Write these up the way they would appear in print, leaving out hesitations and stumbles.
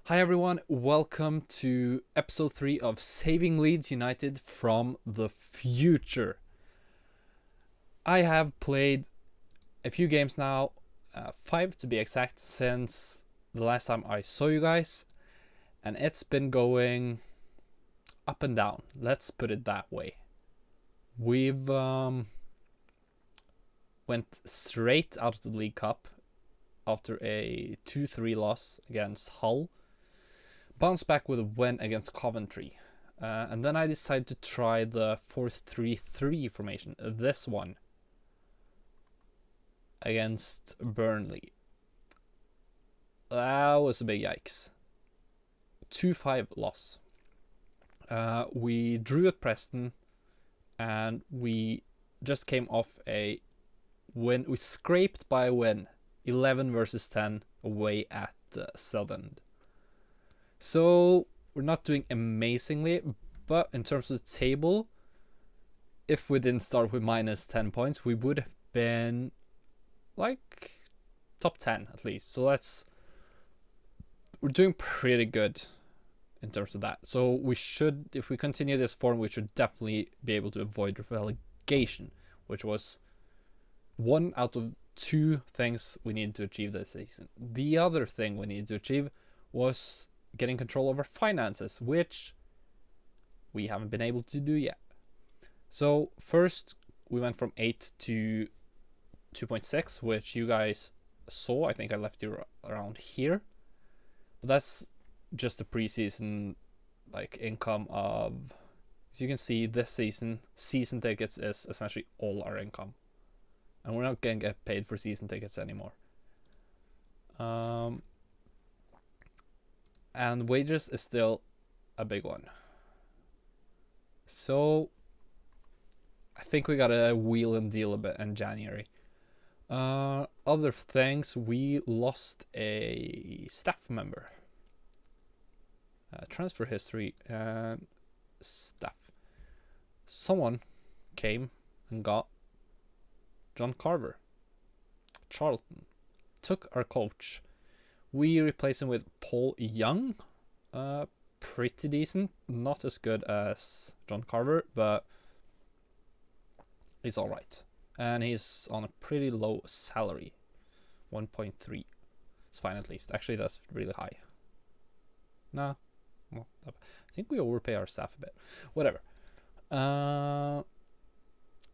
Hi everyone, welcome to episode 3 of Saving Leeds United from the future. I have played a few games now, 5 to be exact, since the last time I saw you guys, and it's been going up and down, let's put it that way. We've went straight out of the League Cup after a 2-3 loss against Hull. Bounced back with a win against Coventry. And then I decided to try the 4-3-3 formation, this one, against Burnley. That was a big yikes. 2-5 loss. We drew at Preston, and we just came off a win. We scraped by a win, 11 versus 10 away at Southend. So we're not doing amazingly, but in terms of the table, if we didn't start with minus 10 points, we would have been like top 10 at least. So we're doing pretty good in terms of that. So we should, if we continue this form, we should definitely be able to avoid relegation, which was one out of two things we needed to achieve this season. The other thing we needed to achieve was getting control over finances, which we haven't been able to do yet. So first we went from 8 to 2.6, which you guys saw. I think I left you around here, but that's just a preseason like income of, as you can see, this season tickets is essentially all our income, and we're not gonna get paid for season tickets anymore. And wages is still a big one. So I think we gotta wheel and deal a bit in January. Other things, we lost a staff member. Transfer history and staff. Someone came and got John Carver. Charlton took our coach. We replaced him with Paul Young. Pretty decent. Not as good as John Carver, but he's alright. And he's on a pretty low salary. 1.3. It's fine at least. Actually, that's really high. Nah. Well, I think we overpay our staff a bit. Whatever.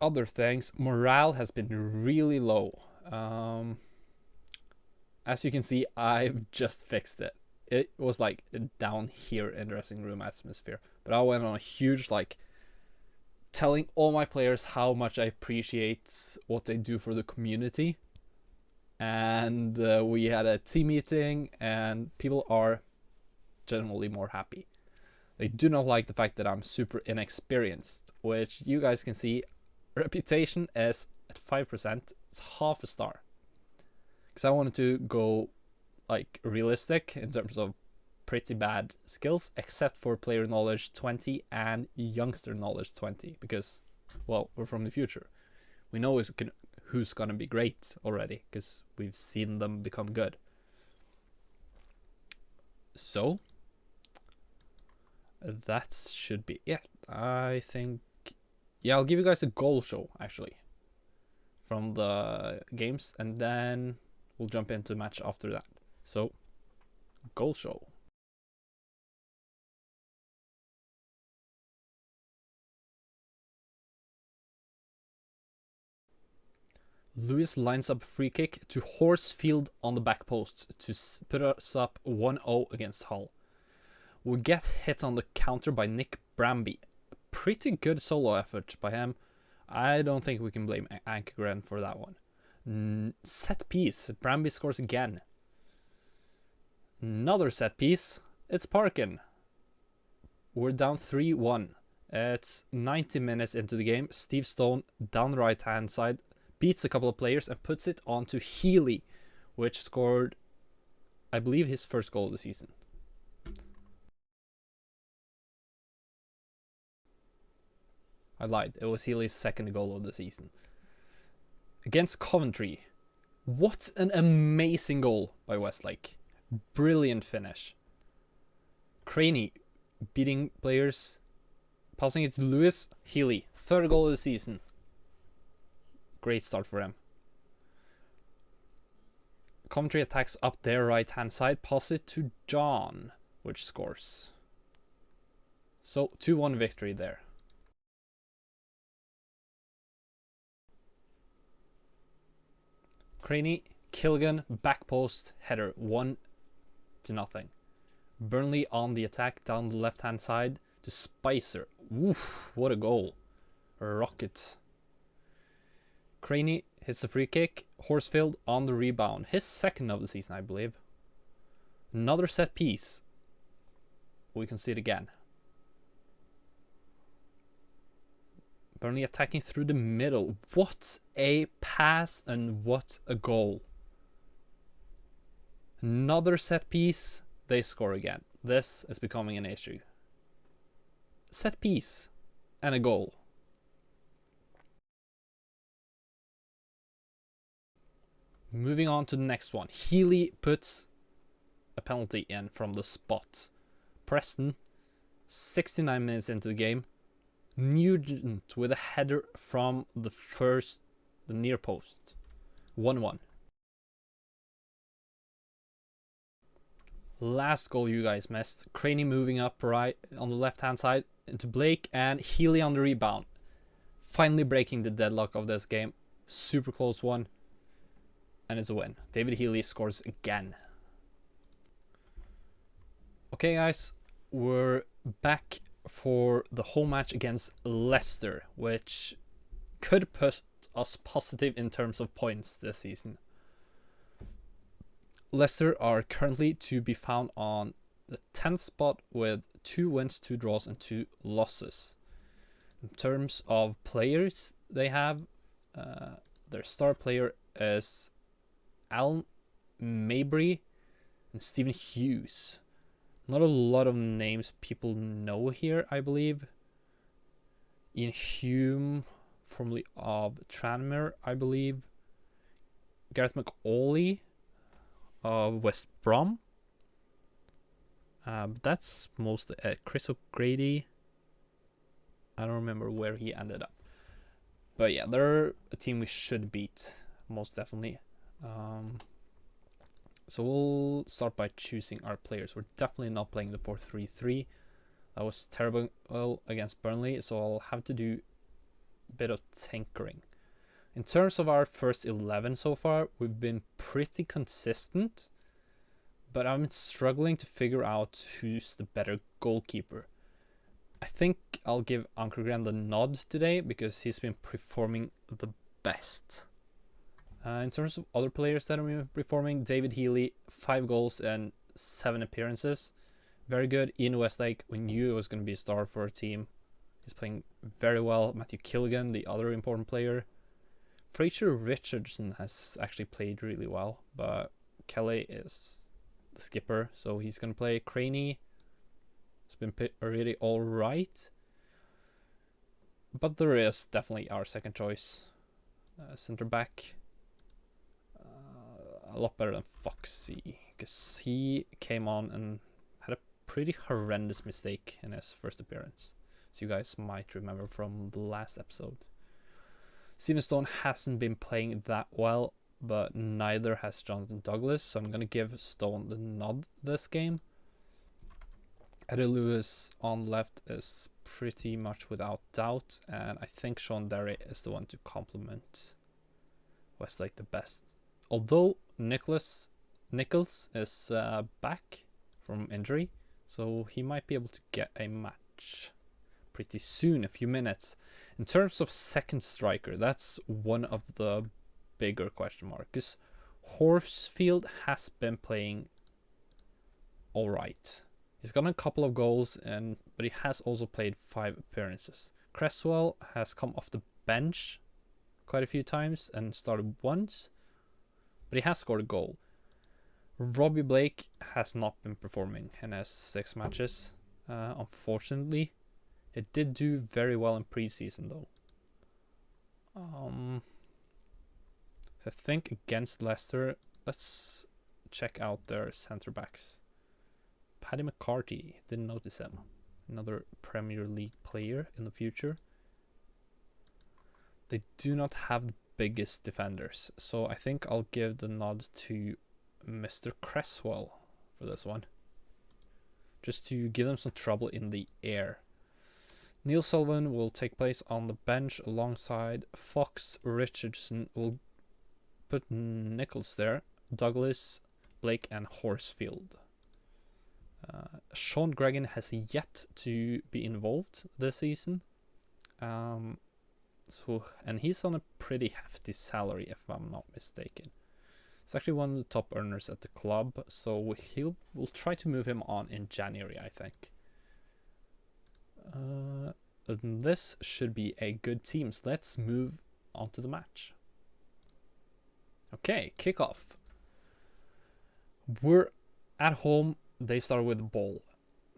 Other things. Morale has been really low. As you can see, I've just fixed it. It was like down here in the dressing room atmosphere. But I went on a huge telling all my players how much I appreciate what they do for the community. And we had a team meeting, and people are generally more happy. They do not like the fact that I'm super inexperienced, which you guys can see. Reputation is at 5%. It's half a star. Because I wanted to go realistic in terms of pretty bad skills, except for player knowledge 20 and youngster knowledge 20, because, well, we're from the future. We know who's gonna be great already, because we've seen them become good. So that should be it. I think, yeah, I'll give you guys a goal show actually from the games, and then we'll jump into match after that. So, goal show. Lewis lines up a free kick to Horsfield on the back post to put us up 1-0 against Hull. We get hit on the counter by Nick Bramby. Pretty good solo effort by him. I don't think we can blame Ankergren for that one. Set piece. Bramby scores again. Another set piece. It's Parkin. We're down 3-1. It's 90 minutes into the game. Steve Stone down the right hand side beats a couple of players and puts it onto Healy, which scored, I believe, his first goal of the season. I lied. It was Healy's second goal of the season. Against Coventry. What an amazing goal by Westlake. Brilliant finish. Craney beating players, passing it to Lewis. Healy, third goal of the season. Great start for him. Commentary attacks up their right hand side, pass it to John, which scores. So 2-1 victory there. Craney, Kilgan, back post, header, 1-0. Burnley on the attack down the left hand side to Spicer. Oof, what a goal. Rocket. Craney hits the free kick. Horsfield on the rebound. His second of the season, I believe. Another set piece. We can see it again. Burnley attacking through the middle. What a pass and what a goal. Another set piece. They score again. This is becoming an issue. Set piece and a goal. Moving on to the next one. Healy puts a penalty in from the spot. Preston, 69 minutes into the game. Nugent with a header from the near post. 1-1. Last goal you guys missed. Craney moving up right on the left hand side into Blake, and Healy on the rebound. Finally breaking the deadlock of this game. Super close one. And it's a win. David Healy scores again. Okay guys, we're back for the home match against Leicester, which could put us positive in terms of points this season. Leicester are currently to be found on the 10th spot with 2 wins, 2 draws and 2 losses. In terms of players they have, their star player is Alan Mabry and Stephen Hughes. Not a lot of names people know here, I believe. Ian Hume, formerly of Tranmere, I believe. Gareth McAuley of West Brom. But that's mostly Chris O'Grady. I don't remember where he ended up. But yeah, they're a team we should beat, most definitely. So we'll start by choosing our players. We're definitely not playing the 4-3-3. That was terrible against Burnley, so I'll have to do a bit of tinkering. In terms of our first 11 so far, we've been pretty consistent, but I'm struggling to figure out who's the better goalkeeper. I think I'll give Ankergren the nod today because he's been performing the best. In terms of other players that are performing, David Healy, 5 goals and 7 appearances. Very good. Ian Westlake, we knew it was going to be a star for our team. He's playing very well. Matthew Killigan, the other important player. Fraser Richardson has actually played really well, but Kelly is the skipper, so he's going to play. Craney has been really alright. But there is definitely our second choice. Centre back. A lot better than Foxy, because he came on and had a pretty horrendous mistake in his first appearance, as you guys might remember from the last episode. Steven Stone hasn't been playing that well, but neither has Jonathan Douglas, so I'm going to give Stone the nod this game. Eddie Lewis on left is pretty much without doubt, and I think Sean Derry is the one to complement Westlake the best. Although Nichols is back from injury, so he might be able to get a match pretty soon, a few minutes. In terms of second striker, that's one of the bigger question marks, because Horsfield has been playing alright. He's gotten a couple of goals, but he has also played 5 appearances. Cresswell has come off the bench quite a few times and started once, but he has scored a goal. Robbie Blake has not been performing in his 6 matches, unfortunately. It did do very well in preseason though. I think against Leicester, let's check out their centre backs. Paddy McCarthy, didn't notice him. Another Premier League player in the future. They do not have the biggest defenders, so I think I'll give the nod to Mr. Cresswell for this one. Just to give them some trouble in the air. Neil Sullivan will take place on the bench alongside Fox. Richardson will put Nichols there. Douglas, Blake and Horsfield. Sean Gregan has yet to be involved this season. And he's on a pretty hefty salary if I'm not mistaken. He's actually one of the top earners at the club, so we'll try to move him on in January, I think. This should be a good team, so let's move on to the match. Okay, kickoff. We're at home. They start with the ball.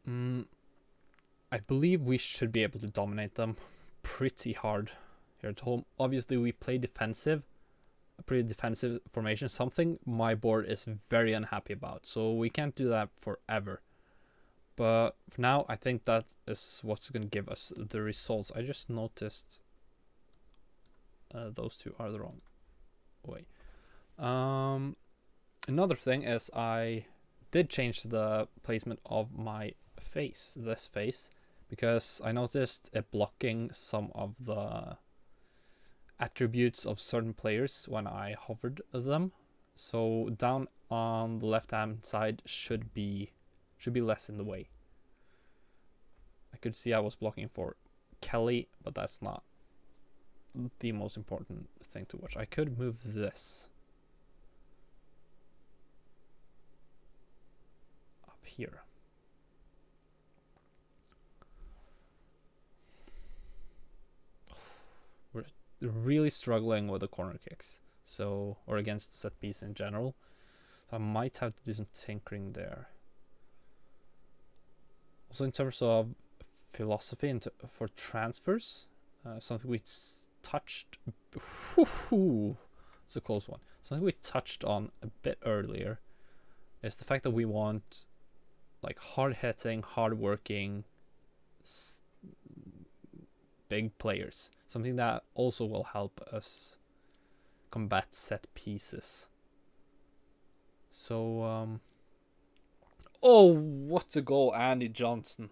I believe we should be able to dominate them pretty hard here at home. Obviously, we play defensive. A pretty defensive formation, something my board is very unhappy about, so we can't do that forever. But for now, I think that is what's going to give us the results. I just noticed those two are the wrong way. Another thing is I did change the placement of my face, this face, because I noticed it blocking some of the attributes of certain players when I hovered them. So down on the left hand side should be less in the way. I could see I was blocking for Kelly, but that's not the most important thing to watch. I could move this up here. We're really struggling with the corner kicks, so, or against set piece in general. So I might have to do some tinkering there. Also in terms of philosophy for transfers, something we touched. It's a close one. Something we touched on a bit earlier is the fact that we want like hard-hitting, hard-working, big players. Something that also will help us combat set pieces. So, oh, what a goal, Andy Johnson.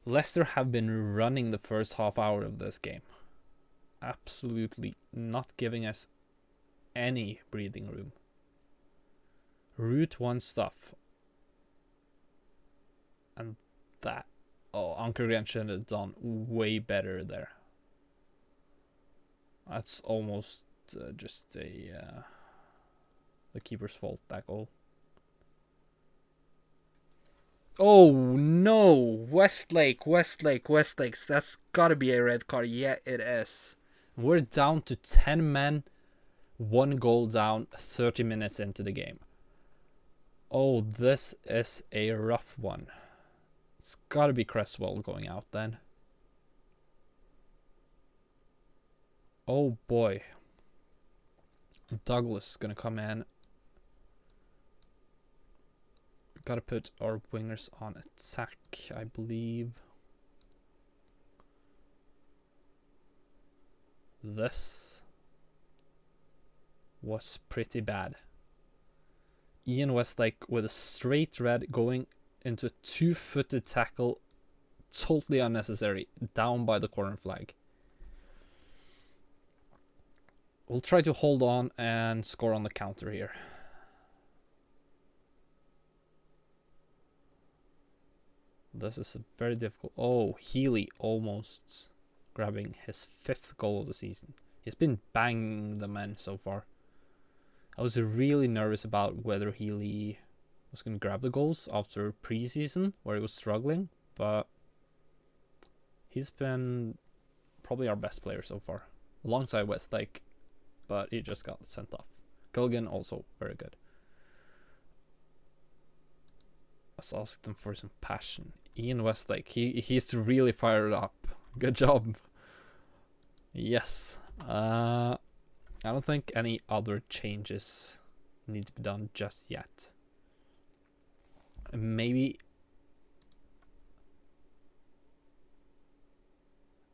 Leicester have been running the first half hour of this game. Absolutely not giving us any breathing room. Route 1 stuff. And that. Oh, Ankergren should have done way better there. That's almost just the keeper's fault, that goal. Oh no! Westlake. That's gotta be a red card. Yeah, it is. We're down to 10 men, 1 goal down, 30 minutes into the game. Oh, this is a rough one. It's gotta be Cresswell going out then. Oh boy. Douglas is gonna come in. We've gotta put our wingers on attack, I believe. This was pretty bad. Ian Westlake with a straight red going into a 2-footed tackle, totally unnecessary, down by the corner flag. We'll try to hold on and score on the counter here. This is very difficult. Oh, Healy almost grabbing his 5th goal of the season. He's been banging the men so far. I was really nervous about whether Healy was going to grab the goals after preseason where he was struggling, but he's been probably our best player so far, alongside Westlake, but he just got sent off. Gilligan also very good. Let's ask them for some passion. Ian Westlake, he's really fired up. Good job. Yes. I don't think any other changes need to be done just yet. Maybe.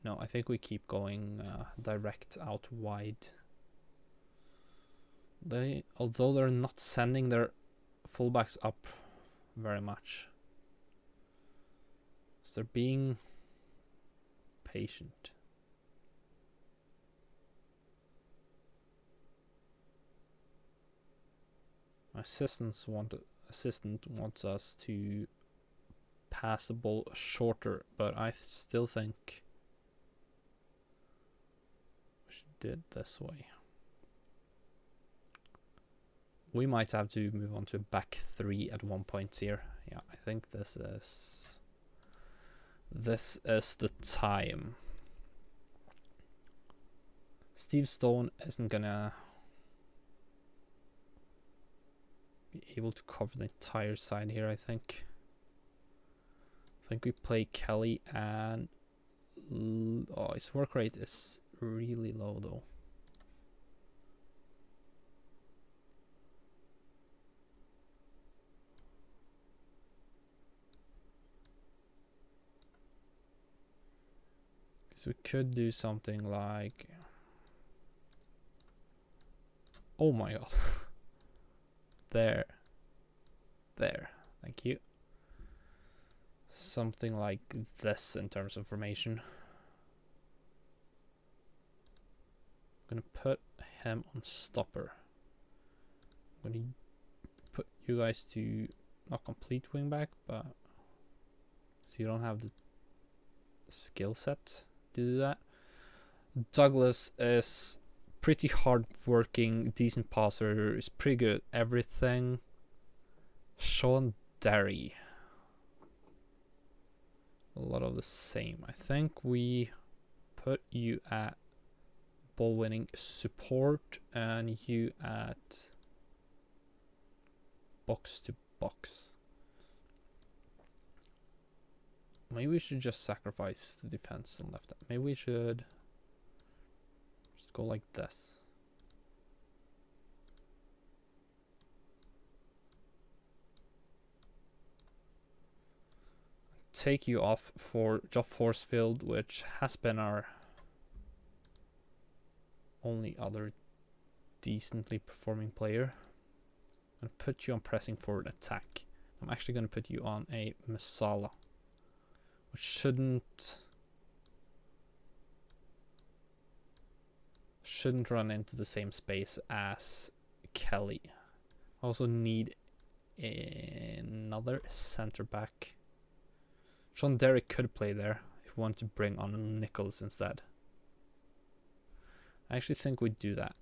No, I think we keep going direct out wide. Although they're not sending their fullbacks up very much, so they're being patient. My assistant wants us to pass the ball shorter, but I still think we should do it this way. We might have to move on to a back three at one point here. Yeah, I think this is the time. Steve Stone isn't gonna be able to cover the entire side here, I think. I think we play Kelly and his work rate is really low though. So we could do something like, oh my god. There, thank you. Something like this in terms of formation. I'm gonna put him on stopper. I'm gonna put you guys to not complete wingback, but so you don't have the skill set to do that. Douglas is pretty hard working, decent passer, is pretty good at everything. Sean Derry, a lot of the same. I think we put you at ball winning support and you at box to box. Maybe we should just sacrifice the defense on left. Maybe we should just go like this. Take you off for Geoff Horsfield, which has been our only other decently performing player. I'm going to put you on pressing forward attack. I'm actually going to put you on a Masala, which shouldn't run into the same space as Kelly. I also need another center back. Sean Derrick could play there if we want to bring on Nichols instead. I actually think we'd do that.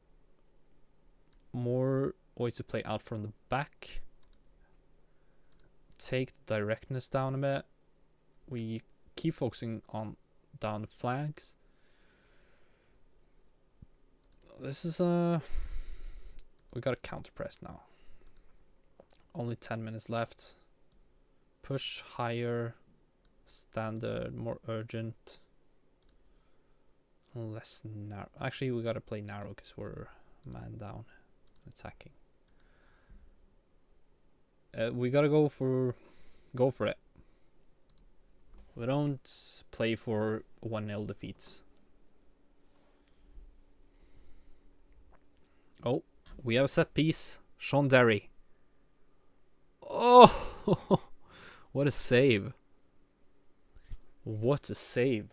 More ways to play out from the back. Take the directness down a bit. We keep focusing on down the flags. This is we got a counter press now. Only 10 minutes left. Push higher. Standard, more urgent. Less narrow. Actually, we gotta play narrow because we're man down attacking. We gotta go for it. We don't play for 1-0 defeats. Oh, we have a set piece. Sean Derry. Oh, what a save. What a save.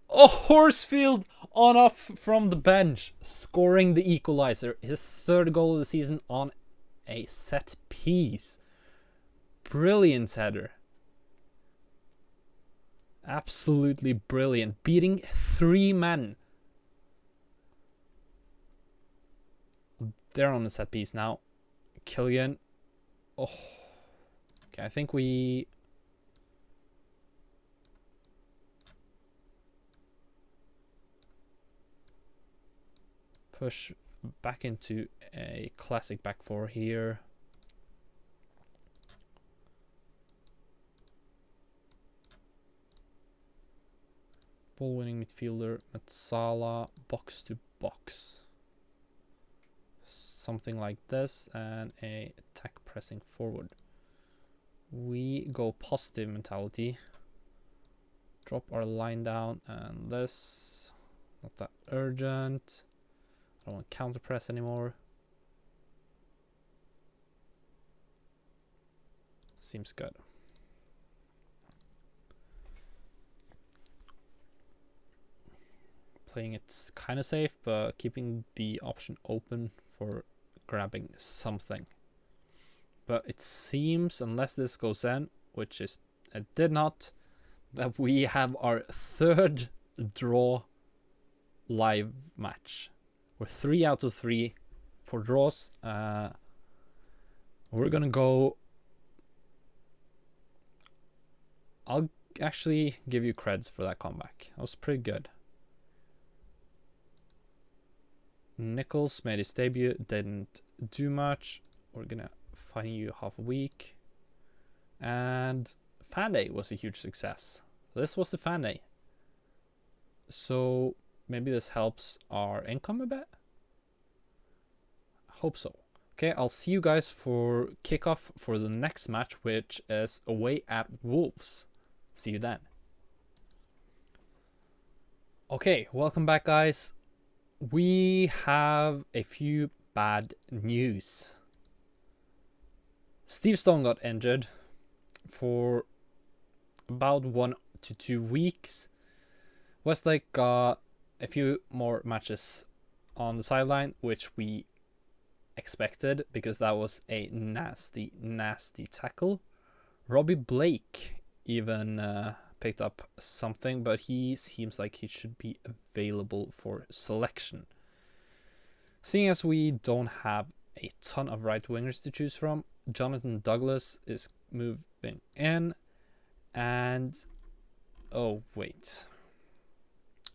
Oh, Horsfield on off from the bench, scoring the equalizer. His third goal of the season on a set piece. Brilliant header. Absolutely brilliant. Beating 3 men. They're on the set piece now. Killian. Oh. Okay, I think we... push back into a classic back four here. Ball winning midfielder, Matsala, box to box. something like this and a attack pressing forward. We go positive mentality. Drop our line down, and this, not that urgent. I don't want counter press anymore. Seems good. Playing it kind of safe, but keeping the option open for grabbing something. But it seems, unless this goes in, which is it did not, that we have our third draw live match. We're 3 out of 3 for draws. We're gonna go. I'll actually give you creds for that comeback. That was pretty good. Nichols made his debut, didn't do much. We're gonna fine you half a week. And fan day was a huge success. This was the fan day. So maybe this helps our income a bit. I hope so. Okay, I'll see you guys for kickoff for the next match, which is away at Wolves. See you then. Okay, welcome back, guys. We have a few bad news. Steve Stone got injured for about 1 to 2 weeks. Westlake got a few more matches on the sideline, which we expected because that was a nasty, nasty tackle. Robbie Blake even picked up something, but he seems like he should be available for selection. Seeing as we don't have a ton of right wingers to choose from, Jonathan Douglas is moving in, and oh wait,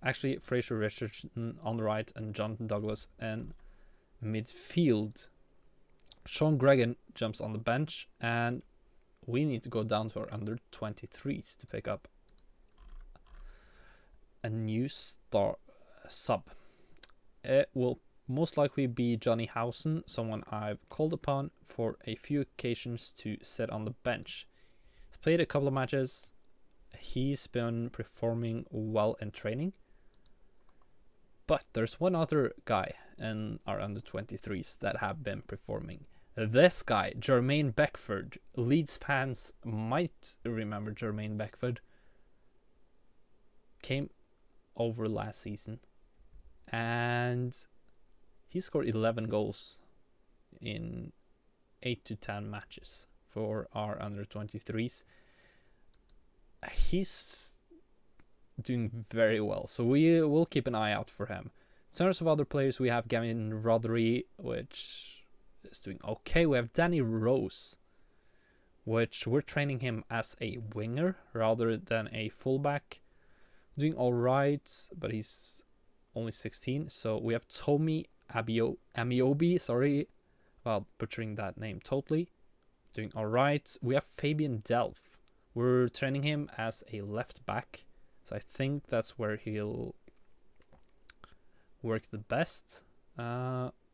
actually Fraser Richardson on the right and Jonathan Douglas in midfield. Sean Gregan jumps on the bench, and we need to go down to our under 23s to pick up a new sub. It will most likely be Johnny Housen, someone I've called upon for a few occasions to sit on the bench. He's played a couple of matches. He's been performing well in training. But there's one other guy in our under 23s that have been performing. This guy, Jermaine Beckford. Leeds fans might remember Jermaine Beckford. Came over last season, and he scored 11 goals in 8 to 10 matches for our under 23s. He's doing very well, so we will keep an eye out for him. In terms of other players, we have Gavin Rodri, which is doing okay. We have Danny Rose, which we're training him as a winger rather than a fullback. Doing all right, but he's only 16. So we have Tomi Amiobi, sorry about butchering that name totally. Doing all right. We have Fabian Delph. We're training him as a left back. So I think that's where he'll work the best.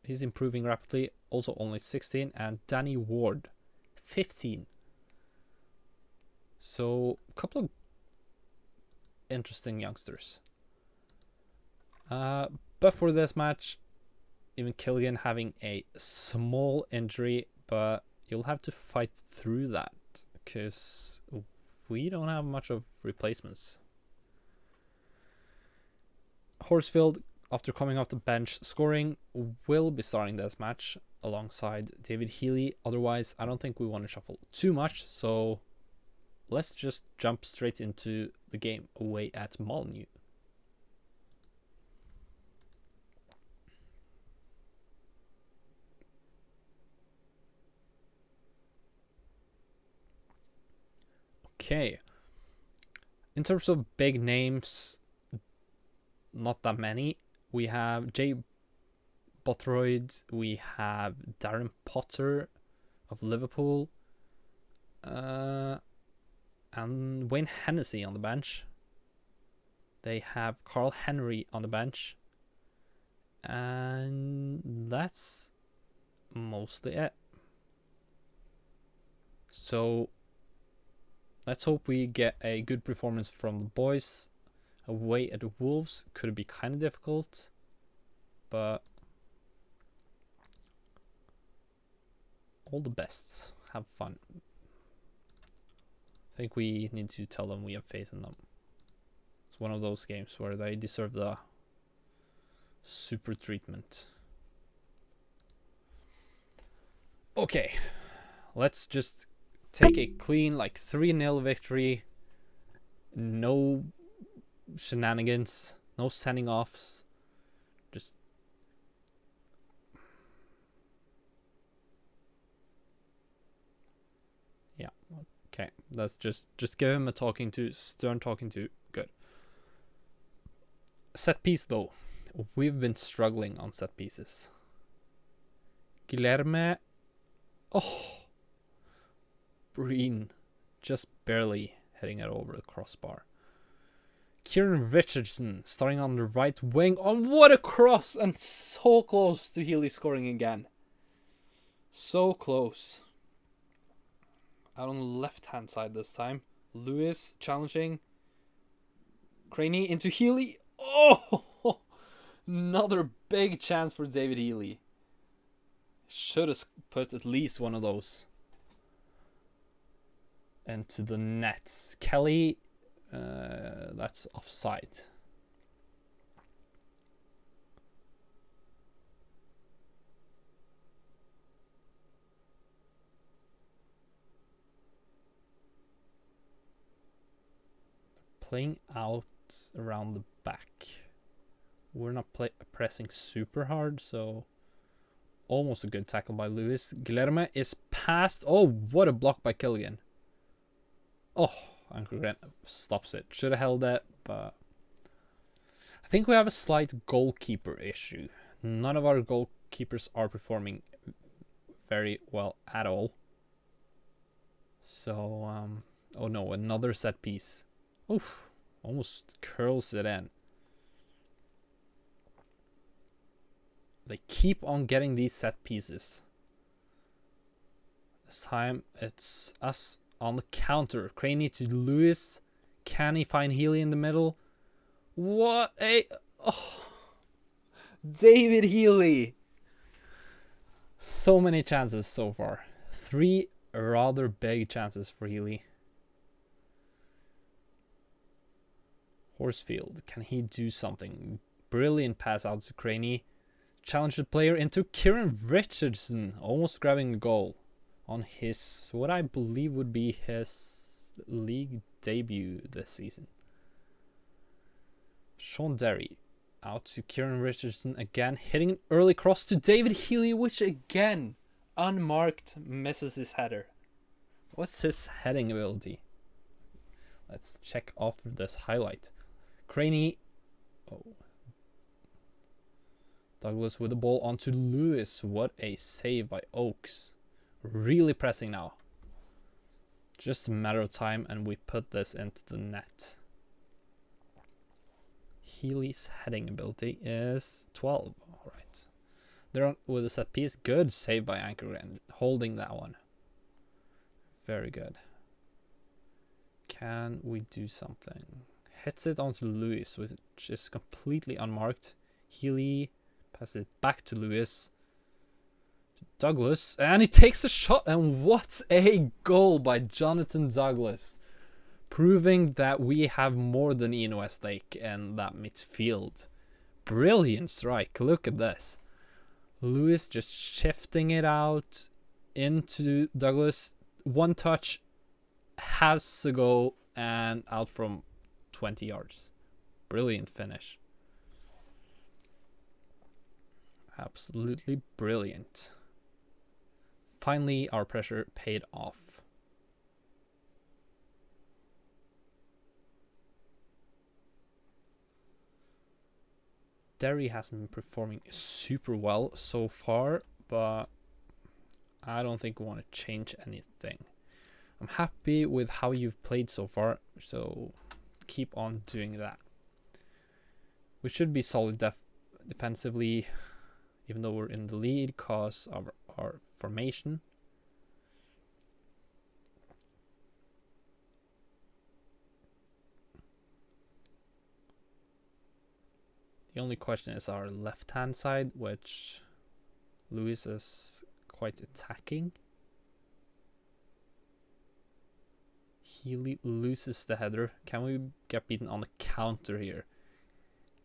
He's improving rapidly. Also only 16. And Danny Ward, 15. So a couple of interesting youngsters. But for this match, even Killian having a small injury, but you'll have to fight through that because we don't have much of replacements. Horsfield, after coming off the bench scoring, will be starting this match alongside David Healy. Otherwise, I don't think we want to shuffle too much, so let's just jump straight into the game away at Molyneux. Okay. In terms of big names, not that many. We have Jay Bothroyd, we have Darren Potter of Liverpool, and Wayne Hennessy on the bench. They have Carl Henry on the bench, and that's mostly it. So let's hope we get a good performance from the boys. Away at the Wolves could be kind of difficult, but all the best. Have fun. I think we need to tell them we have faith in them. It's one of those games where they deserve the super treatment. Okay, let's just take a clean, like 3-0 victory. No shenanigans, no sending offs. Just yeah. Okay, let's just give him a stern talking to. Good. Set piece though, we've been struggling on set pieces. Guilherme, oh, Breen, just barely heading it over the crossbar. Kieran Richardson starting on the right wing. Oh, what a cross! And so close to Healy scoring again. So close. Out on the left-hand side this time. Lewis challenging. Craney into Healy. Oh! Another big chance for David Healy. Should have put at least one of those into the nets. Kelly, that's offside. Playing out around the back. We're not pressing super hard, so almost a good tackle by Lewis. Guilherme is passed. Oh, what a block by Killian. Oh, Anchor stops it. Should have held that, but I think we have a slight goalkeeper issue. None of our goalkeepers are performing very well at all. So, oh no, another set piece. Oof, almost curls it in. They keep on getting these set pieces. This time it's us on the counter. Craney to Lewis. Can he find Healy in the middle? What a... Oh, David Healy. So many chances so far. 3 rather big chances for Healy. Horsfield, can he do something? Brilliant pass out to Craney. Challenge the player into Kieran Richardson. Almost grabbing a goal on his, what I believe would be his league debut this season. Sean Derry out to Kieran Richardson again. Hitting an early cross to David Healy, which again, unmarked, misses his header. What's his heading ability? Let's check after this highlight. Craney. Oh. Douglas with the ball onto Lewis. What a save by Oakes. Really pressing now. Just a matter of time and we put this into the net. Healy's heading ability is 12. Alright. They're on with a set piece. Good save by Anchorgrand. Holding that one. Very good. Can we do something? Hits it onto Lewis, which is completely unmarked. Healy passes it back to Lewis. To Douglas. And he takes a shot. And what a goal by Jonathan Douglas. Proving that we have more than Eno Westlake in that midfield. Brilliant strike. Look at this. Lewis just shifting it out into Douglas. One touch. Has to go and out from 20 yards. Brilliant finish. Absolutely brilliant. Finally, our pressure paid off. Derry has been performing super well so far, but I don't think we want to change anything. I'm happy with how you've played so far, so keep on doing that. We should be solid defensively, even though we're in the lead, because our formation. The only question is our left-hand side, which Lewis is quite attacking. He loses the header. Can we get beaten on the counter here?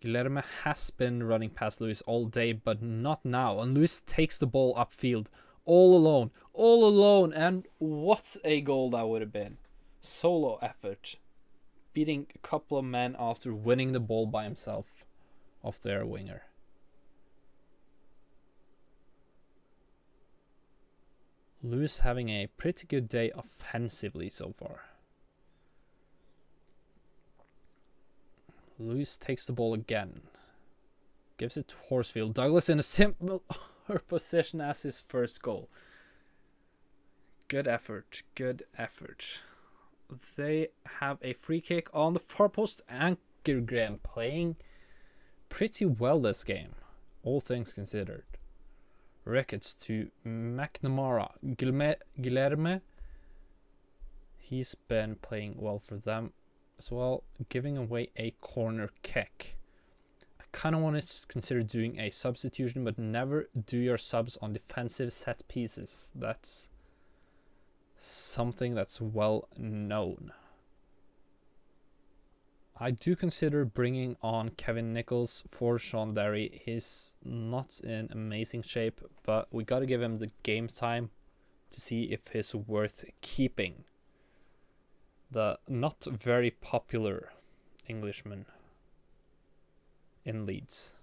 Guilherme has been running past Lewis all day, but not now. And Lewis takes the ball upfield all alone. All alone. And what a goal that would have been. Solo effort. Beating a couple of men after winning the ball by himself off their winger. Lewis having a pretty good day offensively so far. Lewis takes the ball again. Gives it to Horsfield. Douglas in a similar position as his first goal. Good effort. Good effort. They have a free kick on the far post. Ankergren playing pretty well this game, all things considered. Ricketts to McNamara. Guilherme. He's been playing well for them as well, giving away a corner kick. I kind of want to consider doing a substitution, but never do your subs on defensive set pieces. That's something that's well known. I do consider bringing on Kevin Nichols for Sean Derry. He's not in amazing shape, but we got to give him the game time to see if he's worth keeping. The not very popular Englishman in Leeds.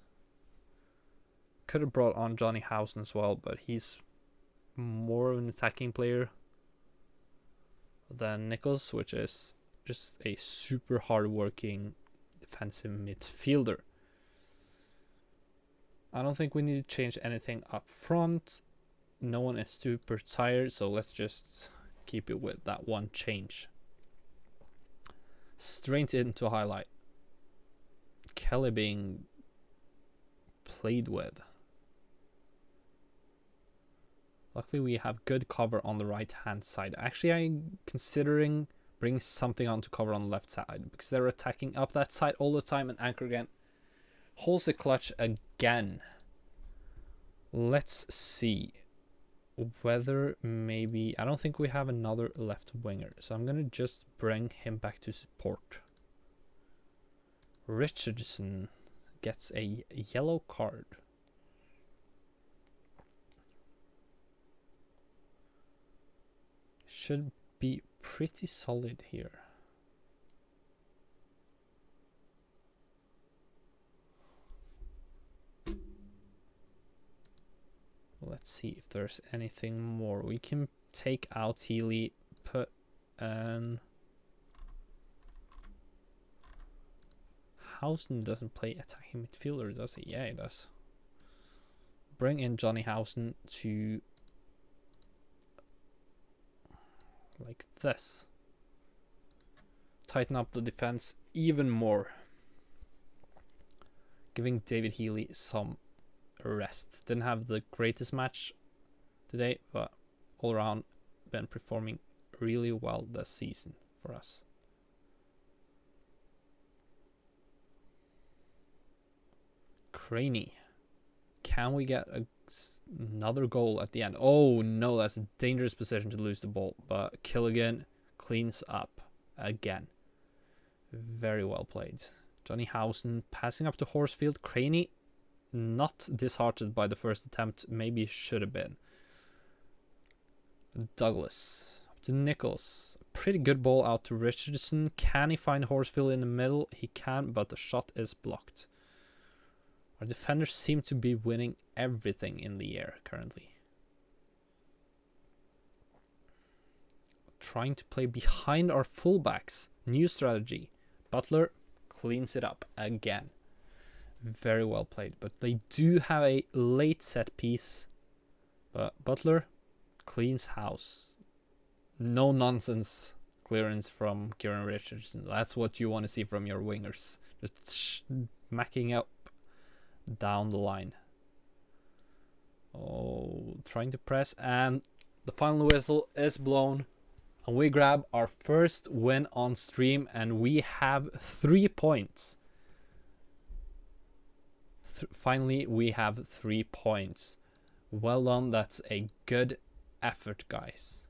Could have brought on Johnny Housen as well, but he's more of an attacking player than Nichols, which is just a super hard-working defensive midfielder. I don't think we need to change anything up front. No one is super tired, so let's just keep it with that one change. Straight into highlight. Kelly being played with. Luckily we have good cover on the right hand side. Actually, I'm considering bringing something on to cover on the left side, because they're attacking up that side all the time, and Ankergren holds the clutch again. Let's see whether maybe... I don't think we have another left winger, so I'm going to just bring him back to support. Richardson gets a yellow card. Should be pretty solid here. Let's see if there's anything more. We can take out Healy, put an... Housen doesn't play attacking midfielder, does he? Yeah, he does. Bring in Johnny Housen to... like this. Tighten up the defense even more. Giving David Healy some rest. Didn't have the greatest match today, but all around been performing really well this season for us. Craney. Can we get another goal at the end? Oh no, that's a dangerous position to lose the ball, but Killigan cleans up again. Very well played. Johnny Housen passing up to Horsfield. Craney not disheartened by the first attempt, maybe should have been. Douglas up to Nichols. Pretty good ball out to Richardson. Can he find Horsfield in the middle? He can, but the shot is blocked. Our defenders seem to be winning everything in the air currently. Trying to play behind our fullbacks. New strategy. Butler cleans it up again. Very well played. But they do have a late set piece. But Butler cleans house. No nonsense clearance from Kieran Richardson. That's what you want to see from your wingers. Just smacking up down the line. Oh, trying to press, and the final whistle is blown. And we grab our first win on stream, and we have 3 points. Finally, we have 3 points. Well done, that's a good effort, guys.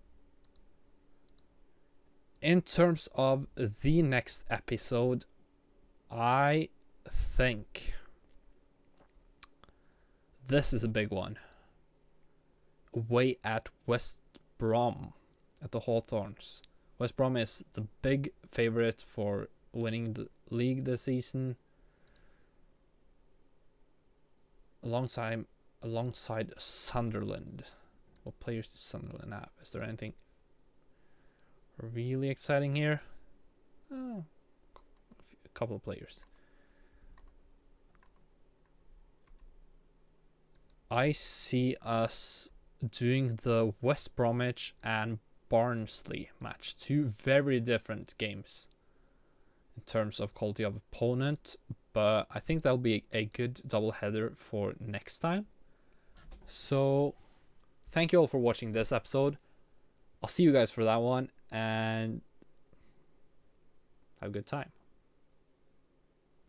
In terms of the next episode, I think this is a big one. Away at West Brom at the Hawthorns. West Brom is the big favorite for winning the league this season, alongside Sunderland. What players do Sunderland have? Is there anything really exciting here? Oh, a couple of players. I see us doing the West Bromwich and Barnsley match. 2 very different games in terms of quality of opponent, but I think that'll be a good double header for next time. So thank you all for watching this episode. I'll see you guys for that one, and have a good time.